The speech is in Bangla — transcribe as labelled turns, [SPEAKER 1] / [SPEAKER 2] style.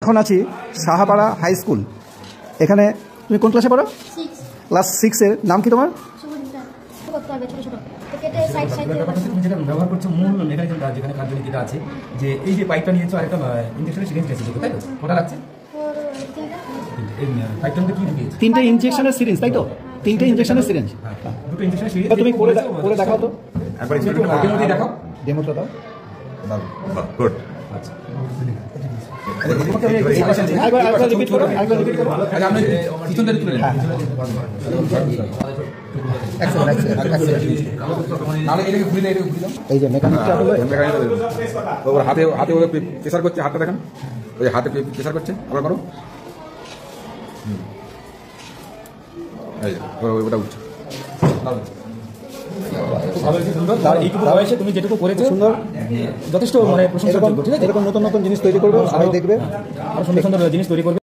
[SPEAKER 1] এখন আছি সাহাপাড়া হাই স্কুল। এখানে তুমি কোন ক্লাসে পড়ো? ক্লাস 6-এর। নাম কি তোমার?
[SPEAKER 2] তুমি যেটা ব্যবহার করছো মূল মেকানিজম যেখানে কার্যনীতিটা আছে, যে এই যে পাইপটা নিয়েছো আর একটা ইঞ্জেকশনের সিরিঞ্জ নিয়েছো, তাই তো? কটা লাগছে? এই পাইপটার মধ্যে কি ঢুকিয়েছো?
[SPEAKER 1] 3টে ইনজেকশনের সিরিঞ্জ, তাই তো? 3টে ইনজেকশনের সিরিঞ্জ।
[SPEAKER 2] দুটো ইঞ্জেকশনের সিরিঞ্জ।
[SPEAKER 1] তুমি করে দেখাও তো,
[SPEAKER 2] একবার একটু ওর মধ্যে দেখাও,
[SPEAKER 1] ডেমোটা দাও।
[SPEAKER 2] গুড। আচ্ছা,
[SPEAKER 1] এই যে মেকানিকটা হলো,
[SPEAKER 2] ওর হাতে হাতে ও প্রেসার করছে, হাতটা দেখেন, ওই হাতে প্রেসার করছে, আবার করো। ওটা উঠছে, তুমি যেটুকু করেছো সুন্দর, যথেষ্ট মানে প্রশংসাযোগ্য। ঠিক আছে,
[SPEAKER 1] এরকম নতুন নতুন জিনিস তৈরি করবো, সবাই দেখবে,
[SPEAKER 2] আরো সুন্দর সুন্দর জিনিস তৈরি করবে।